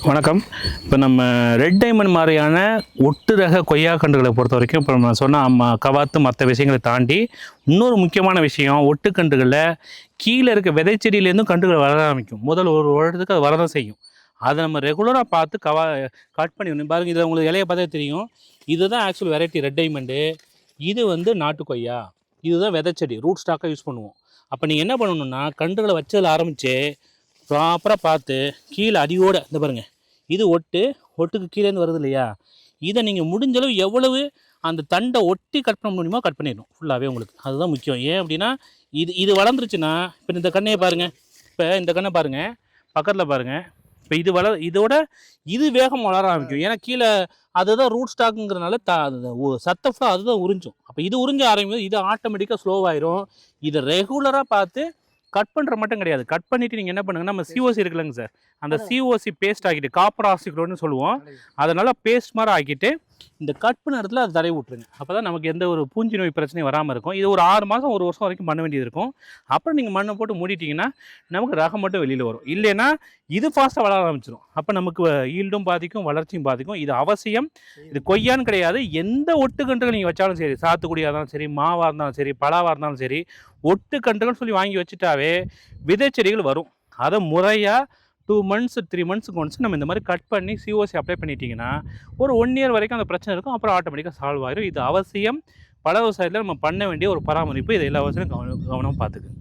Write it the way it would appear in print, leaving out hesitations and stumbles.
வணக்கம். இப்போ நம்ம ரெட் டைமண்ட் மாதிரியான ஒட்டு ரக கொய்யா கன்றுகளை பொறுத்த வரைக்கும் இப்போ நம்ம சொன்ன கவாத்து மற்ற விஷயங்களை தாண்டி இன்னொரு முக்கியமான விஷயம், ஒட்டுக்கன்றுகளில் கீழே இருக்க விதைச்செடியிலேருந்தும் கன்றுகள் வளர ஆரம்பிக்கும். முதல் ஒரு வருடத்துக்கு அது வரதான் செய்யும். அதை நம்ம ரெகுலராக பார்த்து கட் பண்ணி பாருங்கள். இதில் உங்களுக்கு இலையை பார்த்தா தெரியும். இதுதான் ஆக்சுவல் வெரைட்டி ரெட் டைமண்டு. இது வந்து நாட்டு கொய்யா. இதுதான் விதைச்செடி, ரூட் ஸ்டாக்காக யூஸ் பண்ணுவோம். அப்போ நீங்கள் என்ன பண்ணணுன்னா, கன்றுகளை வச்சதில் ஆரம்பித்து ப்ராப்பராக பார்த்து கீழே அடியோடு இந்த பாருங்கள், இது ஒட்டுக்கு கீழேருந்து வருது இல்லையா, இதை நீங்கள் முடிஞ்சளவு எவ்வளவு அந்த தண்டை ஒட்டி கட் பண்ண முடியுமோ கட் பண்ணிடணும் ஃபுல்லாகவே. உங்களுக்கு அதுதான் முக்கியம். ஏன் அப்படின்னா, இது வளர்ந்துருச்சுன்னா, இப்போ இந்த கண்ணையை பாருங்கள், இப்போ இந்த கண்ணை பாருங்கள், பக்கத்தில் பாருங்கள், இப்போ இதோட இது வேகம் வளர ஆரம்பிக்கும். ஏன்னா கீழே அதுதான் ரூட் ஸ்டாக்குங்கிறதுனால சத்தை ஃபுல்லாக அதுதான் உறிஞ்சும். அப்போ இது உறிஞ்ச ஆரம்பிக்கும், இது ஆட்டோமேட்டிக்காக ஸ்லோவாயிரும். இதை ரெகுலராக பார்த்து கட் பண்ணுற மட்டும் கிடையாது, கட் பண்ணிவிட்டு நீங்கள் என்ன பண்ணுங்கன்னா, நம்ம சிஓசி இருக்குல்லங்க சார், அந்த சிஓசி பேஸ்ட் ஆக்கிட்டு, காப்பர் ஆக்சிக்ளோன்னு சொல்லுவோம், அதனால் பேஸ்ட் மாதிரி ஆக்கிட்டு இந்த கட் பண்ண இடத்துல அதை தடவி விட்ருங்க. அப்போ தான் நமக்கு எந்த ஒரு பூஞ்சி நோய் பிரச்சனையும் வராமல் இருக்கும். இது ஒரு 6 மாதம் 1 வருஷம் வரைக்கும் பண்ண வேண்டியது இருக்கும். அப்புறம் நீங்கள் மண்ணை போட்டு மூடிட்டிங்கன்னா நமக்கு ரகம் மட்டும் வெளியில் வரும். இல்லைன்னா இது ஃபாஸ்ட்டாக வளர ஆரம்பிச்சிடும். அப்போ நமக்கு ஈல்டும் பாதிக்கும், வளர்ச்சியும் பாதிக்கும். இது அவசியம். இது கொய்யான்னு கிடையாது, எந்த ஒட்டுக்கன்றுகள் நீங்கள் வச்சாலும் சரி, சாத்துக்குடியாக இருந்தாலும் சரி, மாவாக இருந்தாலும் சரி, பலாவாக இருந்தாலும் சரி, ஒட்டுக்கன்றுகள் சொல்லி வாங்கி வச்சுட்டாவே விதைச்செடிகள் வரும். அதை முறையாக 2 மந்த்ஸ் 3 மந்த்ஸுக்கு ஒன்ஸ் நம்ம இந்த மாதிரி கட் பண்ணி சிஓசி அப்ளை பண்ணிட்டீங்கன்னா ஒரு 1 இயர் வரைக்கும் அந்த பிரச்சனை இருக்கும். அப்புறம் ஆட்டோமேட்டிக்காக சால்வ் ஆயிடும். இது அவசியம். பல விவசாயத்தில் நம்ம பண்ண வேண்டிய ஒரு பராமரிப்பு. இதை எல்லா விவசாயிலும் கவனமாக பார்த்துக்குங்க.